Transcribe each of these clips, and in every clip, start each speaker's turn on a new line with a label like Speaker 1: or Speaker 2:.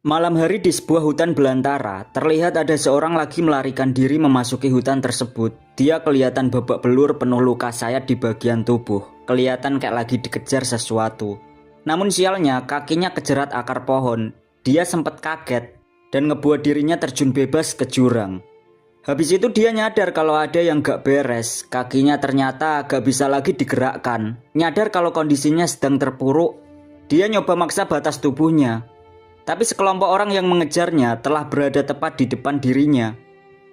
Speaker 1: Malam hari di sebuah hutan belantara, terlihat ada seorang lagi melarikan diri memasuki hutan tersebut. Dia kelihatan babak belur penuh luka sayat di bagian tubuh. Kelihatan kayak lagi dikejar sesuatu. Namun sialnya kakinya kejerat akar pohon. Dia sempat kaget dan ngebuat dirinya terjun bebas ke jurang. Habis itu dia nyadar kalau ada yang gak beres. Kakinya ternyata gak bisa lagi digerakkan. Nyadar kalau kondisinya sedang terpuruk. Dia nyoba maksa batas tubuhnya. Tapi sekelompok orang yang mengejarnya telah berada tepat di depan dirinya.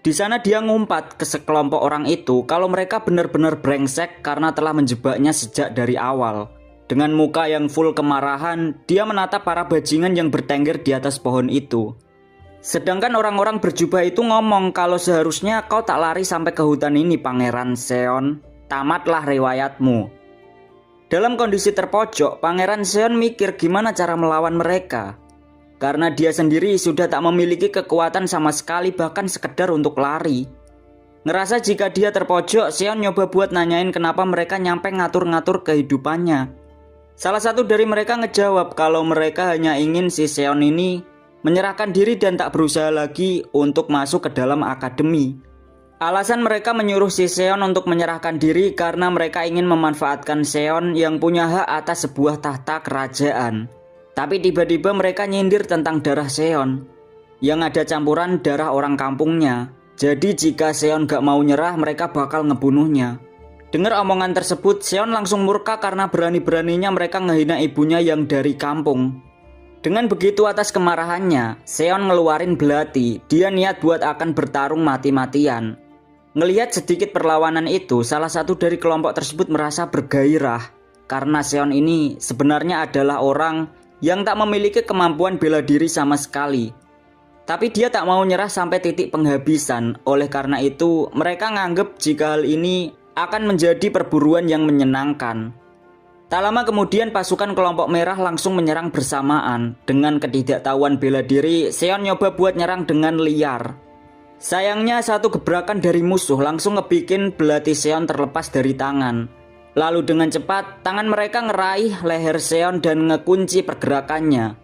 Speaker 1: Di sana dia ngumpat ke sekelompok orang itu kalau mereka benar-benar brengsek karena telah menjebaknya sejak dari awal. Dengan muka yang full kemarahan, dia menatap para bajingan yang bertengger di atas pohon itu. Sedangkan orang-orang berjubah itu ngomong kalau seharusnya kau tak lari sampai ke hutan ini, Pangeran Seon. Tamatlah riwayatmu. Dalam kondisi terpojok, Pangeran Seon mikir gimana cara melawan mereka. Karena dia sendiri sudah tak memiliki kekuatan sama sekali bahkan sekedar untuk lari. Ngerasa jika dia terpojok, Seon nyoba buat nanyain kenapa mereka nyampe ngatur-ngatur kehidupannya. Salah satu dari mereka ngejawab kalau mereka hanya ingin si Seon ini menyerahkan diri dan tak berusaha lagi untuk masuk ke dalam akademi. Alasan mereka menyuruh si Seon untuk menyerahkan diri karena mereka ingin memanfaatkan Seon yang punya hak atas sebuah tahta kerajaan. Tapi tiba-tiba mereka nyindir tentang darah Seon yang ada campuran darah orang kampungnya. Jadi jika Seon gak mau nyerah, mereka bakal ngebunuhnya. Dengar omongan tersebut, Seon langsung murka karena berani-beraninya mereka ngehina ibunya yang dari kampung. Dengan begitu atas kemarahannya, Seon ngeluarin belati. Dia niat buat akan bertarung mati-matian. Ngelihat sedikit perlawanan itu, salah satu dari kelompok tersebut merasa bergairah karena Seon ini sebenarnya adalah orang yang tak memiliki kemampuan bela diri sama sekali. Tapi dia tak mau nyerah sampai titik penghabisan. Oleh karena itu, mereka nganggep jika hal ini akan menjadi perburuan yang menyenangkan. Tak lama kemudian pasukan kelompok merah langsung menyerang bersamaan. Dengan ketidaktahuan bela diri, Seon nyoba buat nyerang dengan liar. Sayangnya satu gebrakan dari musuh langsung ngebikin belati Seon terlepas dari tangan. Lalu dengan cepat, tangan mereka ngeraih leher Seon dan ngekunci pergerakannya.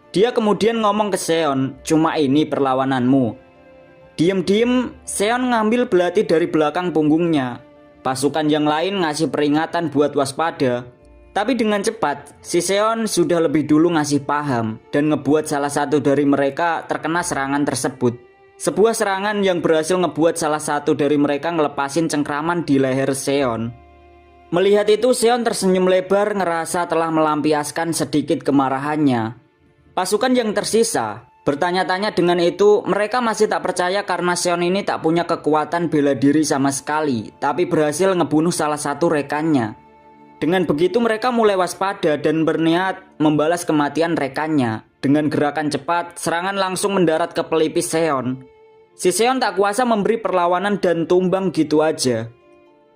Speaker 1: Dia kemudian ngomong ke Seon, cuma ini perlawananmu. Diem-diem, Seon ngambil belati dari belakang punggungnya. Pasukan yang lain ngasih peringatan buat waspada. Tapi dengan cepat, si Seon sudah lebih dulu ngasih paham dan ngebuat salah satu dari mereka terkena serangan tersebut. Sebuah serangan yang berhasil ngebuat salah satu dari mereka ngelepasin cengkraman di leher Seon. Melihat itu, Seon tersenyum lebar ngerasa telah melampiaskan sedikit kemarahannya. Pasukan yang tersisa bertanya-tanya dengan itu, mereka masih tak percaya karena Seon ini tak punya kekuatan bela diri sama sekali, tapi berhasil ngebunuh salah satu rekannya. Dengan begitu mereka mulai waspada dan berniat membalas kematian rekannya. Dengan gerakan cepat, serangan langsung mendarat ke pelipis Seon. Si Seon tak kuasa memberi perlawanan dan tumbang gitu aja.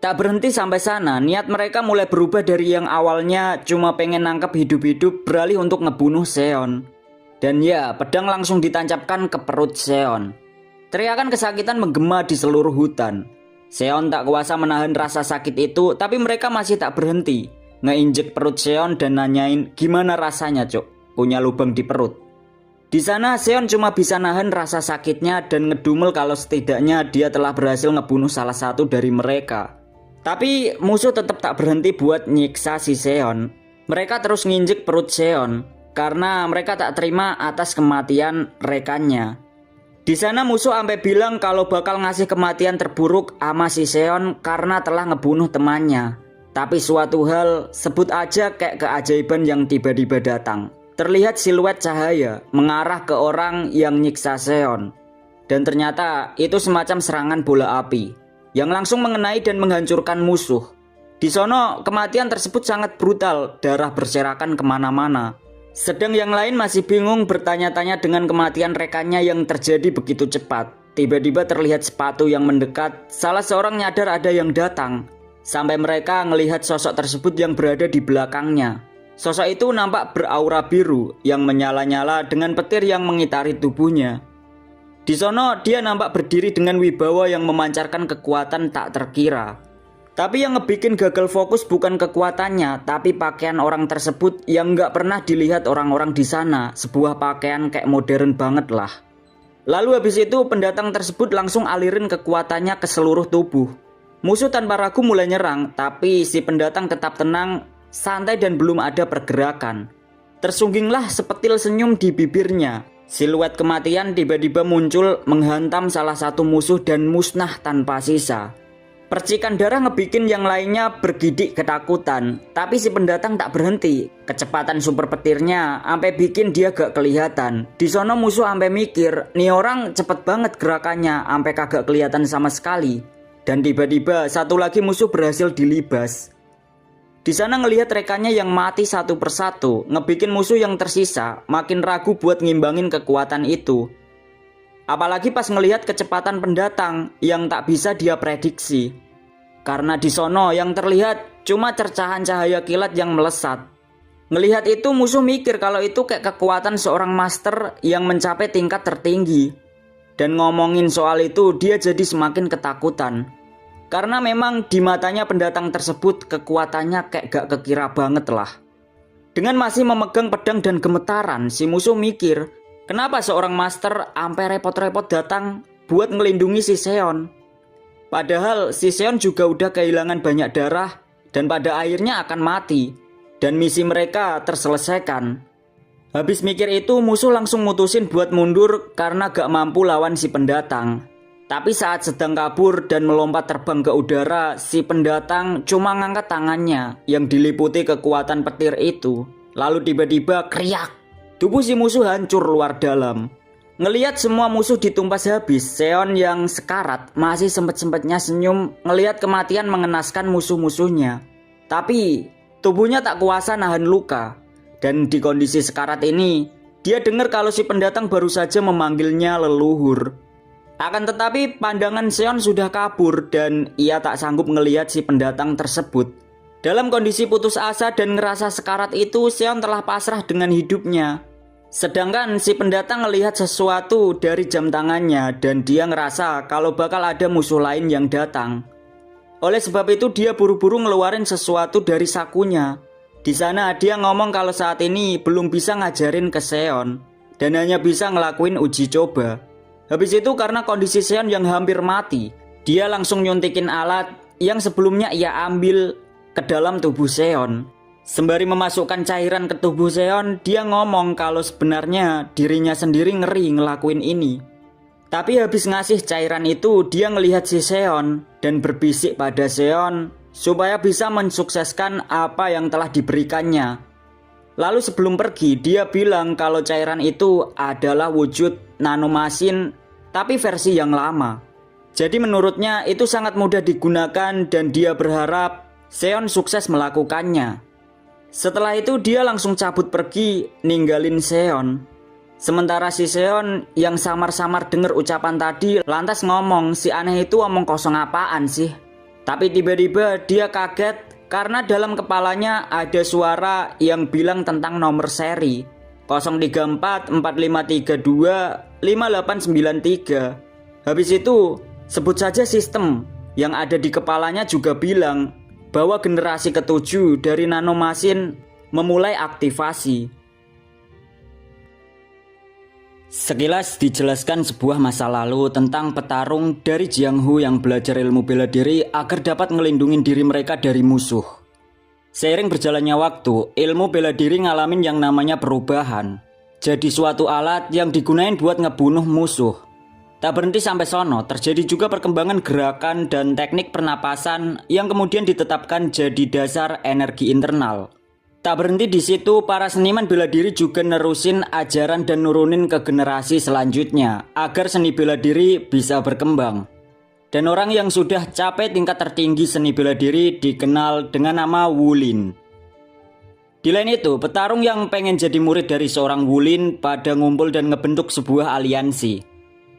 Speaker 1: Tak berhenti sampai sana, niat mereka mulai berubah dari yang awalnya cuma pengen nangkep hidup-hidup beralih untuk ngebunuh Seon. Dan ya, pedang langsung ditancapkan ke perut Seon. Teriakan kesakitan menggema di seluruh hutan. Seon tak kuasa menahan rasa sakit itu, tapi mereka masih tak berhenti. Ngeinjek perut Seon dan nanyain gimana rasanya, Cuk, punya lubang di perut. Di sana Seon cuma bisa nahan rasa sakitnya dan ngedumel kalau setidaknya dia telah berhasil ngebunuh salah satu dari mereka. Tapi musuh tetap tak berhenti buat nyiksa si Seon. Mereka terus nginjek perut Seon karena mereka tak terima atas kematian rekannya. Di sana musuh sampai bilang kalau bakal ngasih kematian terburuk sama si Seon karena telah ngebunuh temannya. Tapi suatu hal, sebut aja kayak keajaiban yang tiba-tiba datang. Terlihat siluet cahaya mengarah ke orang yang nyiksa Seon. Dan ternyata itu semacam serangan bola api yang langsung mengenai dan menghancurkan musuh. Di sono kematian tersebut sangat brutal, darah berserakan kemana-mana. Sedang yang lain masih bingung bertanya-tanya dengan kematian rekannya yang terjadi begitu cepat. Tiba-tiba terlihat sepatu yang mendekat, salah seorang nyadar ada yang datang. Sampai mereka melihat sosok tersebut yang berada di belakangnya. Sosok itu nampak beraura biru yang menyala-nyala dengan petir yang mengitari tubuhnya. Di sono dia nampak berdiri dengan wibawa yang memancarkan kekuatan tak terkira. Tapi yang ngebikin gagal fokus bukan kekuatannya, tapi pakaian orang tersebut yang nggak pernah dilihat orang-orang di sana. Sebuah pakaian kayak modern banget lah. Lalu habis itu pendatang tersebut langsung alirin kekuatannya ke seluruh tubuh. Musuh tanpa ragu mulai nyerang, tapi si pendatang tetap tenang, santai dan belum ada pergerakan. Tersungginglah sepetil senyum di bibirnya. Siluet kematian tiba-tiba muncul menghantam salah satu musuh dan musnah tanpa sisa. Percikan darah ngebikin yang lainnya bergidik ketakutan, tapi si pendatang tak berhenti. Kecepatan super petirnya sampai bikin dia gak kelihatan. Di sono musuh sampai mikir, nih orang cepet banget gerakannya sampai kagak kelihatan sama sekali. Dan tiba-tiba satu lagi musuh berhasil dilibas. Di sana ngelihat rekannya yang mati satu persatu, ngebikin musuh yang tersisa makin ragu buat ngimbangin kekuatan itu. Apalagi pas ngelihat kecepatan pendatang yang tak bisa dia prediksi. Karena di sono yang terlihat cuma cercahan cahaya kilat yang melesat. Ngelihat itu musuh mikir kalau itu kayak kekuatan seorang master yang mencapai tingkat tertinggi. Dan ngomongin soal itu dia jadi semakin ketakutan. Karena memang di matanya pendatang tersebut kekuatannya kayak gak kekira banget lah. Dengan masih memegang pedang dan gemetaran, si musuh mikir, kenapa seorang master sampai repot-repot datang buat ngelindungi si Seon? Padahal si Seon juga udah kehilangan banyak darah dan pada akhirnya akan mati. Dan misi mereka terselesaikan. Habis mikir itu musuh langsung mutusin buat mundur karena gak mampu lawan si pendatang. Tapi saat sedang kabur dan melompat terbang ke udara, si pendatang cuma ngangkat tangannya yang diliputi kekuatan petir itu. Lalu tiba-tiba kriak. Tubuh si musuh hancur luar dalam. Ngelihat semua musuh ditumpas habis, Seon yang sekarat masih sempet-sempetnya senyum ngelihat kematian mengenaskan musuh-musuhnya. Tapi tubuhnya tak kuasa nahan luka. Dan di kondisi sekarat ini, dia dengar kalau si pendatang baru saja memanggilnya leluhur. Akan tetapi pandangan Seon sudah kabur dan ia tak sanggup ngelihat si pendatang tersebut. Dalam kondisi putus asa dan ngerasa sekarat itu, Seon telah pasrah dengan hidupnya. Sedangkan si pendatang melihat sesuatu dari jam tangannya dan dia ngerasa kalau bakal ada musuh lain yang datang. Oleh sebab itu dia buru-buru ngeluarin sesuatu dari sakunya. Di sana dia ngomong kalau saat ini belum bisa ngajarin ke Seon dan hanya bisa ngelakuin uji coba. Habis itu karena kondisi Seon yang hampir mati, dia langsung nyuntikin alat yang sebelumnya ia ambil ke dalam tubuh Seon. Sembari memasukkan cairan ke tubuh Seon, dia ngomong kalau sebenarnya dirinya sendiri ngeri ngelakuin ini. Tapi habis ngasih cairan itu, dia ngelihat si Seon dan berbisik pada Seon supaya bisa mensukseskan apa yang telah diberikannya. Lalu sebelum pergi, dia bilang kalau cairan itu adalah wujud nanomasin tapi versi yang lama. Jadi menurutnya itu sangat mudah digunakan dan dia berharap Seon sukses melakukannya. Setelah itu dia langsung cabut pergi ninggalin Seon. Sementara si Seon yang samar-samar dengar ucapan tadi lantas ngomong si aneh itu omong kosong apaan sih. Tapi tiba-tiba dia kaget karena dalam kepalanya ada suara yang bilang tentang nomor seri 034 4532 5893. Habis itu sebut saja sistem yang ada di kepalanya juga bilang bahwa generasi ketujuh dari nanomasin memulai aktivasi. Sekilas dijelaskan sebuah masa lalu tentang petarung dari Jianghu yang belajar ilmu bela diri agar dapat ngelindungin diri mereka dari musuh. Seiring berjalannya waktu, ilmu bela diri ngalamin yang namanya perubahan. Jadi suatu alat yang digunain buat ngebunuh musuh. Tak berhenti sampai sono, terjadi juga perkembangan gerakan dan teknik pernapasan yang kemudian ditetapkan jadi dasar energi internal. Tak berhenti di situ, para seniman bela diri juga nerusin ajaran dan nurunin ke generasi selanjutnya agar seni bela diri bisa berkembang. Dan orang yang sudah capai tingkat tertinggi seni bela diri dikenal dengan nama Wulin. Di lain itu, petarung yang pengen jadi murid dari seorang Wulin pada ngumpul dan ngebentuk sebuah aliansi.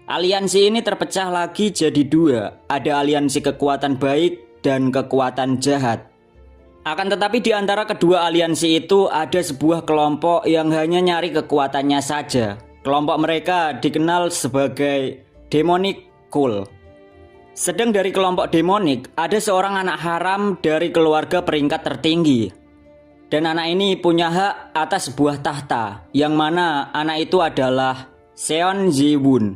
Speaker 1: Aliansi ini terpecah lagi jadi dua, ada aliansi kekuatan baik dan kekuatan jahat. Akan tetapi di antara kedua aliansi itu ada sebuah kelompok yang hanya nyari kekuatannya saja. Kelompok mereka dikenal sebagai Demonic Cult. Sedang dari kelompok demonik, ada seorang anak haram dari keluarga peringkat tertinggi. Dan anak ini punya hak atas sebuah tahta, yang mana anak itu adalah Seon Ji-won.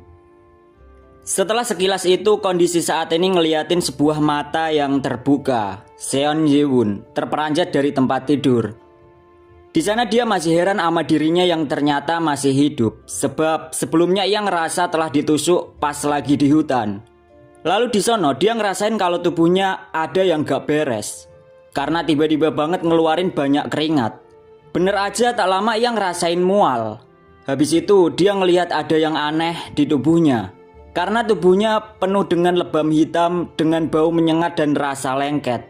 Speaker 1: Setelah sekilas itu, kondisi saat ini ngeliatin sebuah mata yang terbuka. Seon Ji-won terperanjat dari tempat tidur. Di sana dia masih heran sama dirinya yang ternyata masih hidup, sebab sebelumnya ia ngerasa telah ditusuk pas lagi di hutan. Lalu di sono dia ngerasain kalau tubuhnya ada yang gak beres, karena tiba-tiba banget ngeluarin banyak keringat. Bener aja tak lama ia ngerasain mual. Habis itu dia ngelihat ada yang aneh di tubuhnya, karena tubuhnya penuh dengan lebam hitam dengan bau menyengat dan rasa lengket.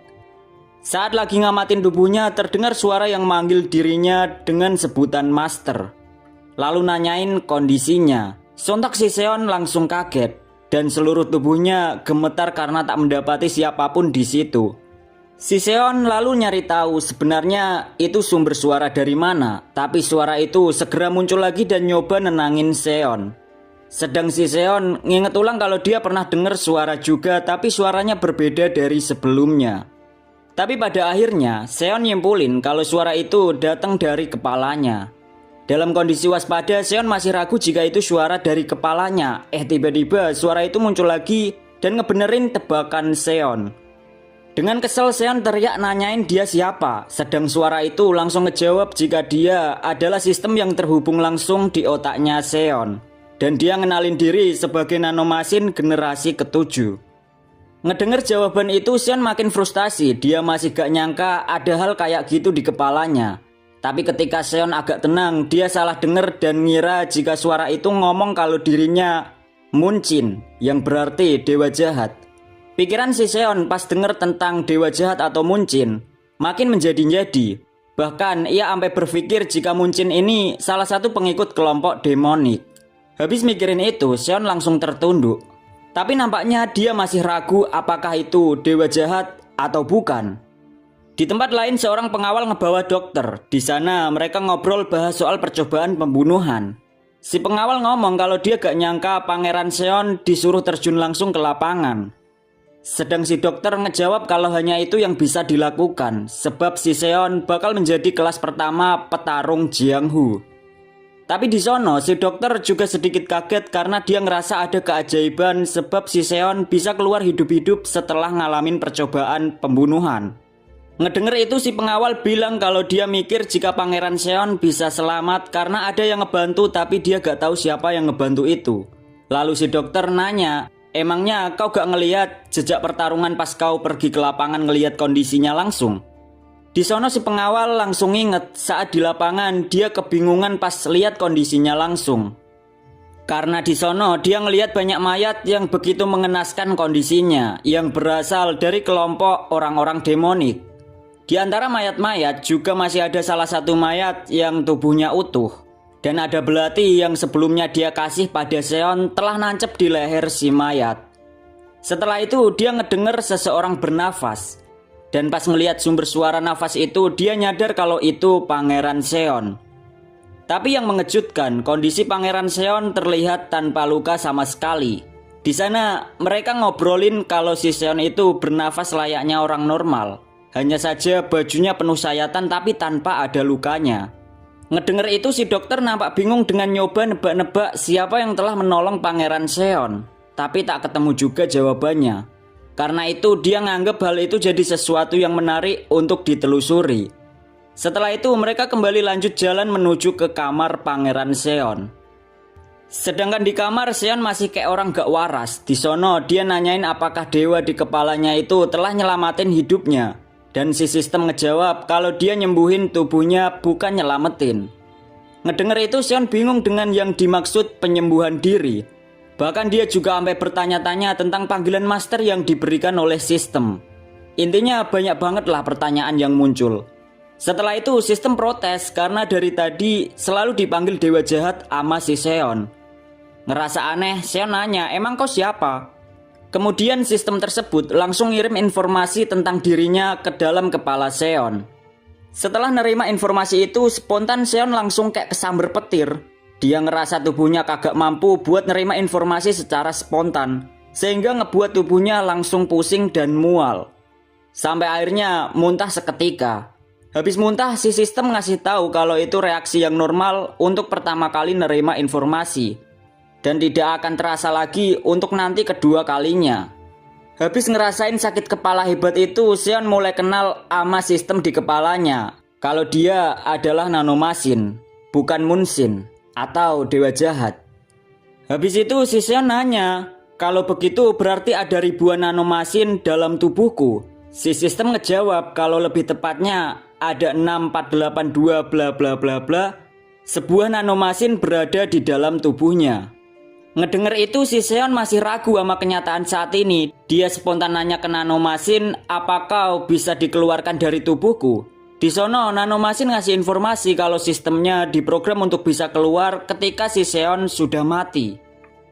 Speaker 1: Saat lagi ngamatin tubuhnya, terdengar suara yang manggil dirinya dengan sebutan master. Lalu nanyain kondisinya. Sontak si Seon langsung kaget dan seluruh tubuhnya gemetar karena tak mendapati siapapun di situ. Si Seon lalu nyari tahu sebenarnya itu sumber suara dari mana, tapi suara itu segera muncul lagi dan nyoba nenangin Seon. Sedang si Seon nginget ulang kalau dia pernah dengar suara juga, tapi suaranya berbeda dari sebelumnya. Tapi pada akhirnya, Seon nyimpulin kalau suara itu datang dari kepalanya. Dalam kondisi waspada, Seon masih ragu jika itu suara dari kepalanya. Tiba-tiba suara itu muncul lagi dan ngebenerin tebakan Seon. Dengan kesel, Seon teriak nanyain dia siapa. Sedang suara itu langsung ngejawab jika dia adalah sistem yang terhubung langsung di otaknya Seon. Dan dia ngenalin diri sebagai nanomasin generasi ke-7. Ngedenger jawaban itu, Seon makin frustasi. Dia masih gak nyangka ada hal kayak gitu di kepalanya. Tapi ketika Seon agak tenang, dia salah denger dan ngira jika suara itu ngomong kalau dirinya Muncin, yang berarti dewa jahat. Pikiran si Seon pas denger tentang dewa jahat atau Muncin makin menjadi-jadi. Bahkan ia sampai berpikir jika Muncin ini salah satu pengikut kelompok demonik. Habis mikirin itu, Seon langsung tertunduk. Tapi nampaknya dia masih ragu apakah itu dewa jahat atau bukan. Di tempat lain, seorang pengawal ngebawa dokter. Di sana mereka ngobrol bahas soal percobaan pembunuhan. Si pengawal ngomong kalau dia gak nyangka Pangeran Seon disuruh terjun langsung ke lapangan. Sedang si dokter ngejawab kalau hanya itu yang bisa dilakukan, sebab si Seon bakal menjadi kelas pertama petarung Jianghu. Tapi di sono si dokter juga sedikit kaget karena dia ngerasa ada keajaiban sebab si Seon bisa keluar hidup-hidup setelah ngalamin percobaan pembunuhan. Ngedenger itu si pengawal bilang kalau dia mikir jika Pangeran Seon bisa selamat karena ada yang ngebantu tapi dia gak tahu siapa yang ngebantu itu. Lalu si dokter nanya, emangnya kau gak ngelihat jejak pertarungan pas kau pergi ke lapangan ngelihat kondisinya langsung? Di sono si pengawal langsung inget saat di lapangan dia kebingungan pas lihat kondisinya langsung. Karena di sono dia ngelihat banyak mayat yang begitu mengenaskan kondisinya, yang berasal dari kelompok orang-orang demonik. Di antara mayat-mayat juga masih ada salah satu mayat yang tubuhnya utuh. Dan ada belati yang sebelumnya dia kasih pada Seon telah nancep di leher si mayat. Setelah itu dia ngedenger seseorang bernafas. Dan pas ngelihat sumber suara nafas itu, dia nyadar kalau itu Pangeran Seon. Tapi yang mengejutkan, kondisi Pangeran Seon terlihat tanpa luka sama sekali. Di sana mereka ngobrolin kalau si Seon itu bernafas layaknya orang normal. Hanya saja bajunya penuh sayatan tapi tanpa ada lukanya. Ngedenger itu si dokter nampak bingung dengan nyoba nebak-nebak siapa yang telah menolong Pangeran Seon. Tapi tak ketemu juga jawabannya. Karena itu dia nganggep hal itu jadi sesuatu yang menarik untuk ditelusuri. Setelah itu mereka kembali lanjut jalan menuju ke kamar Pangeran Seon. Sedangkan di kamar Seon masih kayak orang gak waras. Di sono dia nanyain apakah dewa di kepalanya itu telah nyelamatin hidupnya. Dan si sistem ngejawab kalau dia nyembuhin tubuhnya bukan nyelamatin. Ngedenger itu Seon bingung dengan yang dimaksud penyembuhan diri. Bahkan dia juga sampai bertanya-tanya tentang panggilan master yang diberikan oleh sistem. Intinya banyak banget lah pertanyaan yang muncul. Setelah itu sistem protes karena dari tadi selalu dipanggil dewa jahat sama si Seon. Ngerasa aneh, Seon nanya, emang kau siapa? Kemudian sistem tersebut langsung ngirim informasi tentang dirinya ke dalam kepala Seon. Setelah nerima informasi itu, spontan Seon langsung kayak kesamber petir. Dia ngerasa tubuhnya kagak mampu buat nerima informasi secara spontan. sehingga ngebuat tubuhnya langsung pusing dan mual. Sampai akhirnya muntah seketika. Habis muntah, si sistem ngasih tahu kalau itu reaksi yang normal untuk pertama kali nerima informasi, dan tidak akan terasa lagi untuk nanti kedua kalinya. Habis ngerasain sakit kepala hebat itu, Seon mulai kenal sama sistem di kepalanya. Kalau dia adalah nanomasin, bukan Munshin atau dewa jahat. Habis itu si Seon nanya, kalau begitu berarti ada ribuan nanomasin dalam tubuhku. Si sistem ngejawab kalau lebih tepatnya ada 6482 bla bla bla bla. Sebuah nanomasin berada di dalam tubuhnya. Ngedenger itu si Seon masih ragu sama kenyataan saat ini. Dia spontan nanya ke nanomasin, apakah bisa dikeluarkan dari tubuhku? Di sono nanomasin ngasih informasi kalau sistemnya diprogram untuk bisa keluar ketika si Seon sudah mati.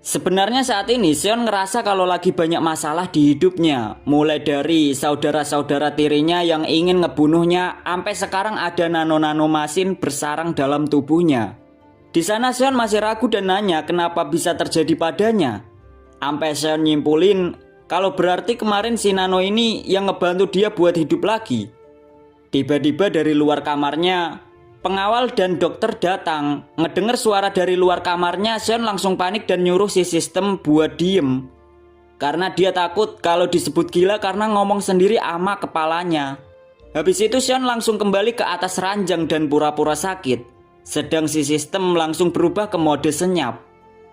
Speaker 1: Sebenarnya saat ini Seon ngerasa kalau lagi banyak masalah di hidupnya. Mulai dari saudara-saudara tirinya yang ingin ngebunuhnya, sampai sekarang ada nanomasin bersarang dalam tubuhnya. Di sana Seon masih ragu dan nanya kenapa bisa terjadi padanya. Sampai Seon nyimpulin kalau berarti kemarin si Nano ini yang ngebantu dia buat hidup lagi. Tiba-tiba dari luar kamarnya, pengawal dan dokter datang. Ngedenger suara dari luar kamarnya, Seon langsung panik dan nyuruh si sistem buat diem. Karena dia takut kalau disebut gila karena ngomong sendiri ama kepalanya. Habis itu Seon langsung kembali ke atas ranjang dan pura-pura sakit. Sedang si sistem langsung berubah ke mode senyap.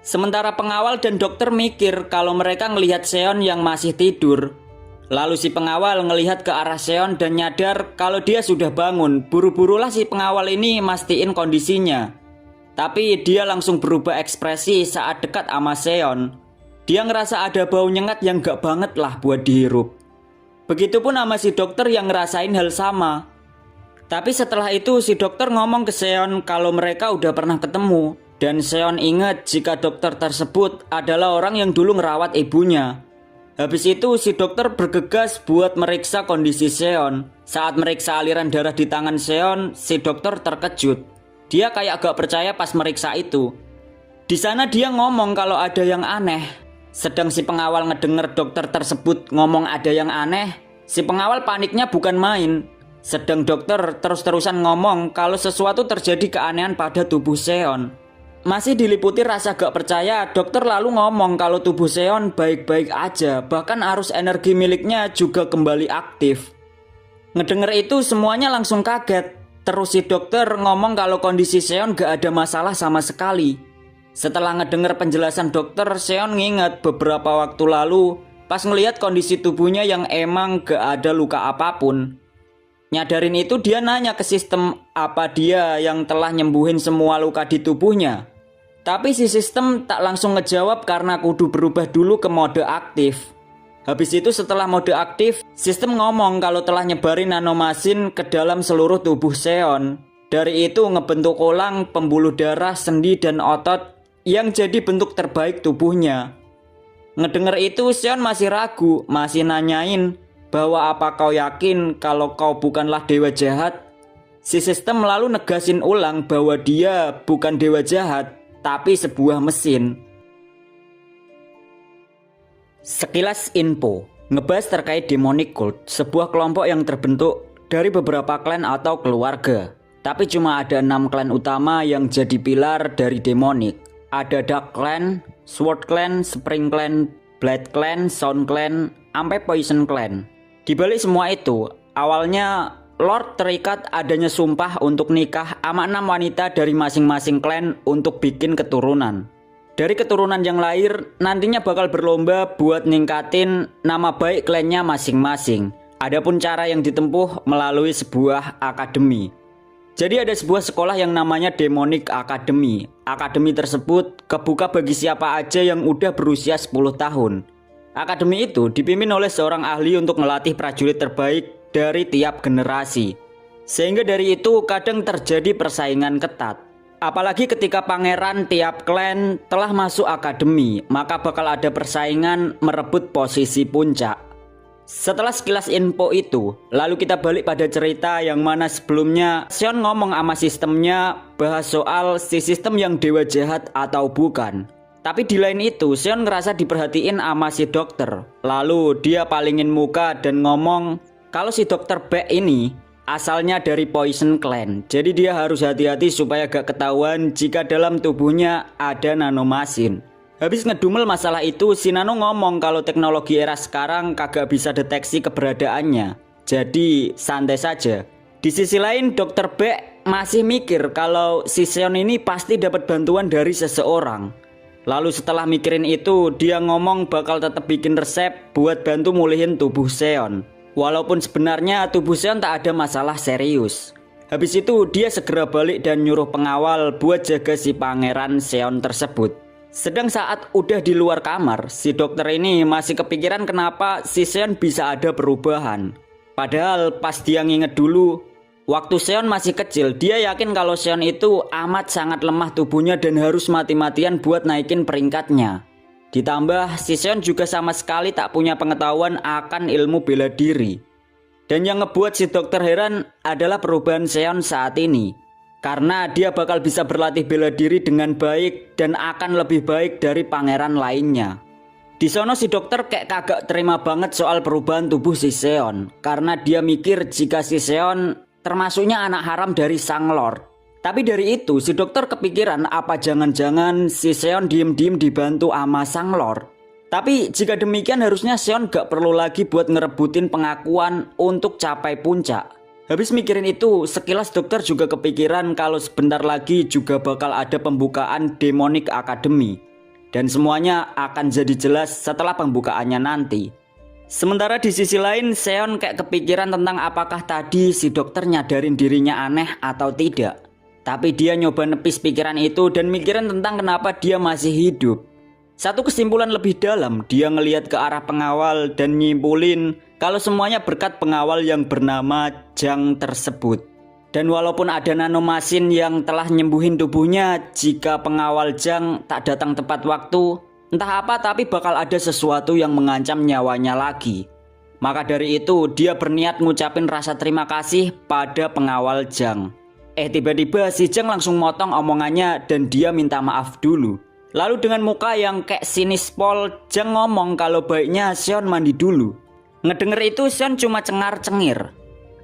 Speaker 1: Sementara pengawal dan dokter mikir kalau mereka ngelihat Seon yang masih tidur. Lalu si pengawal ngelihat ke arah Seon dan nyadar kalau dia sudah bangun. Buru-burulah si pengawal ini mastiin kondisinya. Tapi dia langsung berubah ekspresi saat dekat sama Seon. Dia ngerasa ada bau nyengat yang gak banget lah buat dihirup. Begitupun sama si dokter yang ngerasain hal sama. Tapi setelah itu si dokter ngomong ke Seon kalau mereka udah pernah ketemu. Dan Seon ingat jika dokter tersebut adalah orang yang dulu ngerawat ibunya. Habis itu si dokter bergegas buat meriksa kondisi Seon. Saat meriksa aliran darah di tangan Seon, si dokter terkejut. Dia kayak gak percaya pas meriksa itu. Di sana dia ngomong kalau ada yang aneh. Sedang si pengawal ngedenger dokter tersebut ngomong ada yang aneh, si pengawal paniknya bukan main. Sedang dokter terus-terusan ngomong kalau sesuatu terjadi keanehan pada tubuh Seon. Masih diliputi rasa gak percaya, dokter lalu ngomong kalau tubuh Seon baik-baik aja, bahkan arus energi miliknya juga kembali aktif. Ngedenger itu semuanya langsung kaget. Terus si dokter ngomong kalau kondisi Seon gak ada masalah sama sekali. Setelah ngedenger penjelasan dokter, Seon nginget beberapa waktu lalu pas ngelihat kondisi tubuhnya yang emang gak ada luka apapun. Nyadarin itu dia nanya ke sistem apa dia yang telah nyembuhin semua luka di tubuhnya. Tapi si sistem tak langsung ngejawab karena kudu berubah dulu ke mode aktif. Habis itu setelah mode aktif, sistem ngomong kalau telah nyebarin nanomasin ke dalam seluruh tubuh Seon. Dari itu ngebentuk kolang, pembuluh darah, sendi dan otot yang jadi bentuk terbaik tubuhnya. Ngedenger itu Seon masih ragu, masih nanyain bahwa apa kau yakin kalau kau bukanlah dewa jahat? Si sistem lalu negasin ulang bahwa dia bukan dewa jahat, tapi sebuah mesin. Sekilas info, ngebahas terkait demonic cult, sebuah kelompok yang terbentuk dari beberapa klan atau keluarga. Tapi cuma ada 6 klan utama yang jadi pilar dari demonic. Ada Dark Clan, Sword Clan, Spring Clan, Blade Clan, Sound Clan, sampai Poison Clan. Di balik semua itu, awalnya Lord terikat adanya sumpah untuk nikah sama 6 wanita dari masing-masing klan untuk bikin keturunan. Dari keturunan yang lahir, nantinya bakal berlomba buat ningkatin nama baik klannya masing-masing. Adapun cara yang ditempuh melalui sebuah akademi. Jadi ada sebuah sekolah yang namanya Demonic Academy. Akademi tersebut kebuka bagi siapa aja yang udah berusia 10 tahun. Akademi itu dipimpin oleh seorang ahli untuk melatih prajurit terbaik dari tiap generasi. Sehingga dari itu kadang terjadi persaingan ketat. Apalagi ketika pangeran tiap klan telah masuk akademi, maka bakal ada persaingan merebut posisi puncak. Setelah sekilas info itu, lalu kita balik pada cerita yang mana sebelumnya Seon ngomong sama sistemnya bahas soal si sistem yang dewa jahat atau bukan. Tapi di lain itu, Seon ngerasa diperhatiin sama si dokter. Lalu dia palingin muka dan ngomong kalau si dokter Baek ini asalnya dari Poison Clan. Jadi dia harus hati-hati supaya gak ketahuan jika dalam tubuhnya ada nanomasin. Habis ngedumel masalah itu, si Nano ngomong kalau teknologi era sekarang kagak bisa deteksi keberadaannya. Jadi santai saja. Di sisi lain, dokter Baek masih mikir kalau si Seon ini pasti dapat bantuan dari seseorang. Lalu setelah mikirin itu, dia ngomong bakal tetap bikin resep buat bantu mulihin tubuh Seon. Walaupun sebenarnya tubuh Seon tak ada masalah serius. Habis itu dia segera balik dan nyuruh pengawal buat jaga si pangeran Seon tersebut. Sedang saat udah di luar kamar, si dokter ini masih kepikiran kenapa si Seon bisa ada perubahan. Padahal pas dia nginget dulu, waktu Seon masih kecil, dia yakin kalau Seon itu amat sangat lemah tubuhnya dan harus mati-matian buat naikin peringkatnya. Ditambah si Seon juga sama sekali tak punya pengetahuan akan ilmu bela diri. Dan yang ngebuat si dokter heran adalah perubahan Seon saat ini. Karena dia bakal bisa berlatih bela diri dengan baik dan akan lebih baik dari pangeran lainnya. Di sono si dokter kayak kagak terima banget soal perubahan tubuh si Seon. Karena dia mikir jika si Seon termasuknya anak haram dari sang lord. Tapi dari itu si dokter kepikiran apa jangan-jangan si Seon diem-diem dibantu ama sang lord. Tapi jika demikian harusnya Seon gak perlu lagi buat ngerebutin pengakuan untuk capai puncak. Habis mikirin itu, sekilas dokter juga kepikiran kalau sebentar lagi juga bakal ada pembukaan Demonic Academy. Dan semuanya akan jadi jelas setelah pembukaannya nanti. Sementara di sisi lain, Seon kayak kepikiran tentang apakah tadi si dokter nyadarin dirinya aneh atau tidak. Tapi dia nyoba nepis pikiran itu dan mikirin tentang kenapa dia masih hidup. Satu kesimpulan lebih dalam, dia ngelihat ke arah pengawal dan nyimpulin kalau semuanya berkat pengawal yang bernama Jang tersebut. Dan walaupun ada nanomasin yang telah nyembuhin tubuhnya, jika pengawal Jang tak datang tepat waktu, entah apa tapi bakal ada sesuatu yang mengancam nyawanya lagi. Maka dari itu dia berniat ngucapin rasa terima kasih pada pengawal Jang. Tiba-tiba si Jang langsung motong omongannya dan dia minta maaf dulu. Lalu dengan muka yang kayak sinis pol, Jang ngomong kalau baiknya Seon mandi dulu. Ngedenger itu Seon cuma cengar-cengir.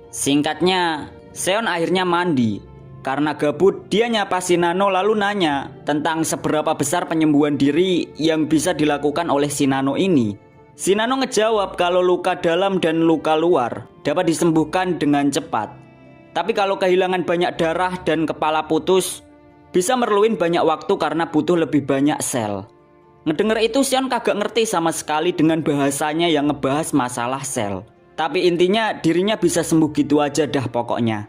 Speaker 1: Singkatnya, Seon akhirnya mandi. Karena gabut, dia nyapa si Nano lalu nanya tentang seberapa besar penyembuhan diri yang bisa dilakukan oleh si Nano ini. Si Nano ngejawab kalau luka dalam dan luka luar dapat disembuhkan dengan cepat. Tapi kalau kehilangan banyak darah dan kepala putus, bisa merluin banyak waktu karena butuh lebih banyak sel. Ngedenger itu Seon kagak ngerti sama sekali dengan bahasanya yang ngebahas masalah sel. Tapi intinya dirinya bisa sembuh gitu aja dah pokoknya.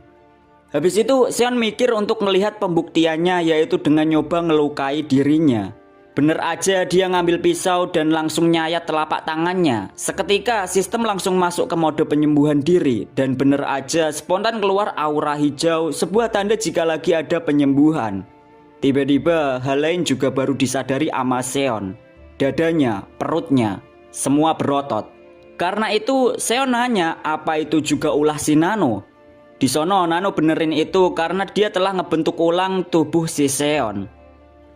Speaker 1: Habis itu Seon mikir untuk melihat pembuktiannya, yaitu dengan nyoba ngelukai dirinya. Bener aja dia ngambil pisau dan langsung nyayat telapak tangannya. Seketika sistem langsung masuk ke mode penyembuhan diri. Dan bener aja spontan keluar aura hijau, sebuah tanda jika lagi ada penyembuhan. Tiba-tiba hal lain juga baru disadari ama Seon. Dadanya, perutnya, semua berotot. Karena itu Seon nanya apa itu juga ulah si Nano. Di sono Nano benerin itu karena dia telah ngebentuk ulang tubuh si Seon.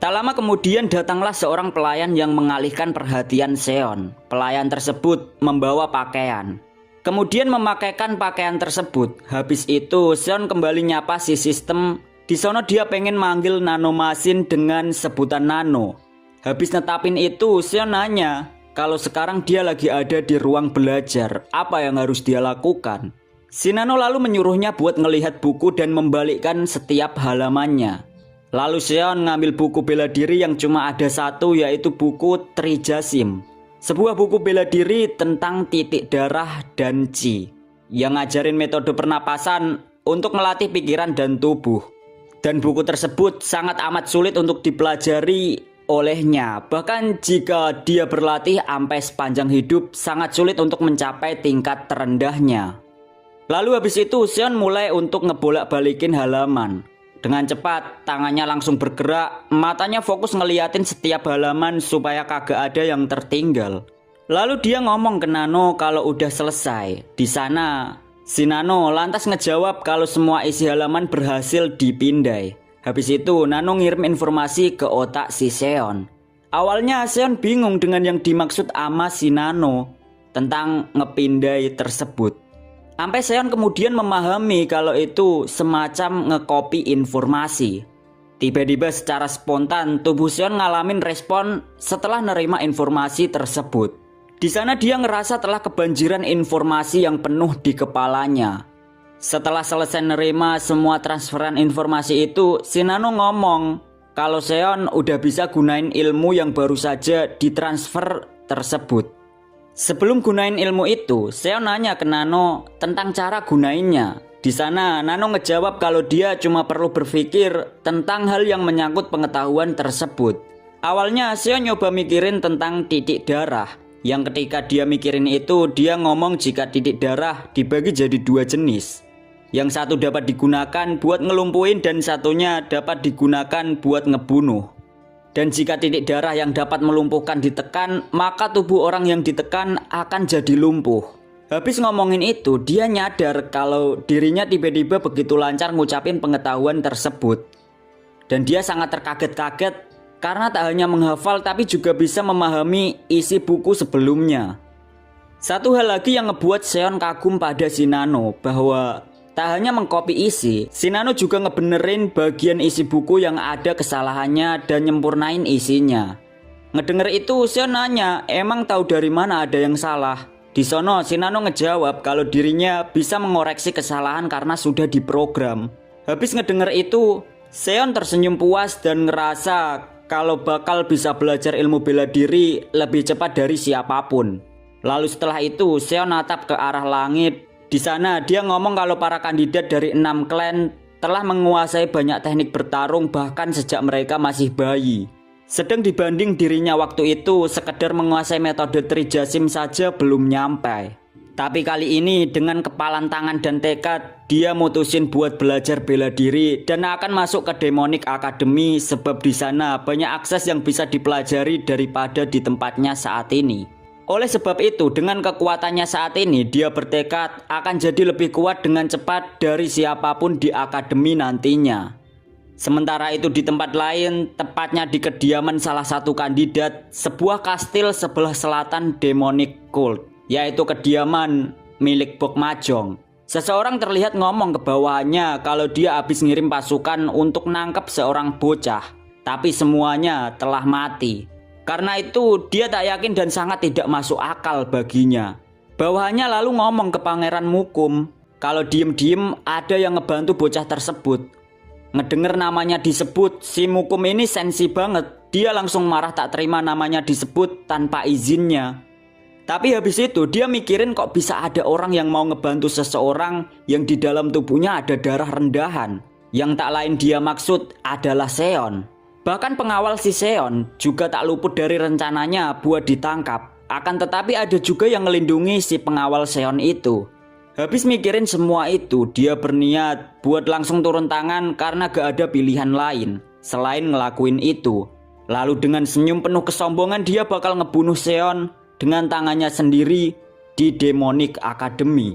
Speaker 1: Tak lama kemudian datanglah seorang pelayan yang mengalihkan perhatian Seon. Pelayan tersebut membawa pakaian. Kemudian memakaikan pakaian tersebut. Habis itu Seon kembali nyapa si sistem. Di sono dia pengen manggil nanomasin dengan sebutan Nano. Habis netapin itu Seon nanya kalau sekarang dia lagi ada di ruang belajar, apa yang harus dia lakukan. Si Nano lalu menyuruhnya buat ngelihat buku dan membalikkan setiap halamannya. Lalu Seon ngambil buku bela diri yang cuma ada satu, yaitu buku Trijasim. Sebuah buku bela diri tentang titik darah dan chi, yang ngajarin metode pernapasan untuk melatih pikiran dan tubuh. Dan buku tersebut sangat amat sulit untuk dipelajari olehnya. Bahkan jika dia berlatih sampai sepanjang hidup, sangat sulit untuk mencapai tingkat terendahnya. Lalu habis itu Seon mulai untuk ngebolak-balikin halaman. Dengan cepat tangannya langsung bergerak, matanya fokus ngeliatin setiap halaman supaya kagak ada yang tertinggal. Lalu dia ngomong ke Nano kalau udah selesai. Di sana si Nano lantas ngejawab kalau semua isi halaman berhasil dipindai. Habis itu Nano ngirim informasi ke otak si Seon. Awalnya Seon bingung dengan yang dimaksud ama Shinano tentang ngepindai tersebut. Sampai Seon kemudian memahami kalau itu semacam ngekopi informasi. Tiba-tiba secara spontan tubuh Seon ngalamin respon setelah nerima informasi tersebut. Di sana dia ngerasa telah kebanjiran informasi yang penuh di kepalanya. Setelah selesai nerima semua transferan informasi itu, Shinano ngomong kalau Seon udah bisa gunain ilmu yang baru saja ditransfer tersebut. Sebelum gunain ilmu itu, Seon nanya ke Nano tentang cara gunainnya. Di sana Nano ngejawab kalau dia cuma perlu berpikir tentang hal yang menyangkut pengetahuan tersebut. Awalnya Seon nyoba mikirin tentang titik darah, yang ketika dia mikirin itu dia ngomong jika titik darah dibagi jadi dua jenis. Yang satu dapat digunakan buat ngelumpuhin dan satunya dapat digunakan buat ngebunuh. Dan jika titik darah yang dapat melumpuhkan ditekan, maka tubuh orang yang ditekan akan jadi lumpuh. Habis ngomongin itu, dia nyadar kalau dirinya tiba-tiba begitu lancar ngucapin pengetahuan tersebut. Dan dia sangat terkaget-kaget karena tak hanya menghafal tapi juga bisa memahami isi buku sebelumnya. Satu hal lagi yang ngebuat Seon kagum pada Shinano bahwa tak hanya mengcopy isi, Shinano juga ngebenerin bagian isi buku yang ada kesalahannya dan nyempurnain isinya. Ngedenger itu Seon nanya, emang tahu dari mana ada yang salah? Di sono Shinano ngejawab kalau dirinya bisa mengoreksi kesalahan karena sudah diprogram. Habis ngedenger itu, Seon tersenyum puas dan ngerasa kalau bakal bisa belajar ilmu bela diri lebih cepat dari siapapun. Lalu setelah itu Seon natap ke arah langit. Di sana dia ngomong kalau para kandidat dari 6 klan telah menguasai banyak teknik bertarung bahkan sejak mereka masih bayi. Sedang dibanding dirinya waktu itu sekedar menguasai metode Trijasim saja belum nyampe. Tapi kali ini dengan kepalan tangan dan tekad dia mutusin buat belajar bela diri dan akan masuk ke Demonic Academy sebab di sana banyak akses yang bisa dipelajari daripada di tempatnya saat ini. Oleh sebab itu, dengan kekuatannya saat ini, dia bertekad akan jadi lebih kuat dengan cepat dari siapapun di akademi nantinya. Sementara itu di tempat lain, tepatnya di kediaman salah satu kandidat, sebuah kastil sebelah selatan Demonic Cult, yaitu kediaman milik Bok Majong. Seseorang terlihat ngomong ke bawahnya kalau dia habis ngirim pasukan untuk nangkep seorang bocah, tapi semuanya telah mati. Karena itu dia tak yakin dan sangat tidak masuk akal baginya. Bawahannya lalu ngomong ke Pangeran Mukum kalau diem-diem ada yang ngebantu bocah tersebut. Ngedenger namanya disebut, si Mukum ini sensi banget. Dia langsung marah tak terima namanya disebut tanpa izinnya. Tapi habis itu dia mikirin kok bisa ada orang yang mau ngebantu seseorang yang di dalam tubuhnya ada darah rendahan. Yang tak lain dia maksud adalah Seon. Bahkan pengawal si Seon juga tak luput dari rencananya buat ditangkap. Akan tetapi ada juga yang melindungi si pengawal Seon itu. Habis mikirin semua itu, dia berniat buat langsung turun tangan karena gak ada pilihan lain selain ngelakuin itu. Lalu dengan senyum penuh kesombongan dia bakal ngebunuh Seon dengan tangannya sendiri di Demonic Academy.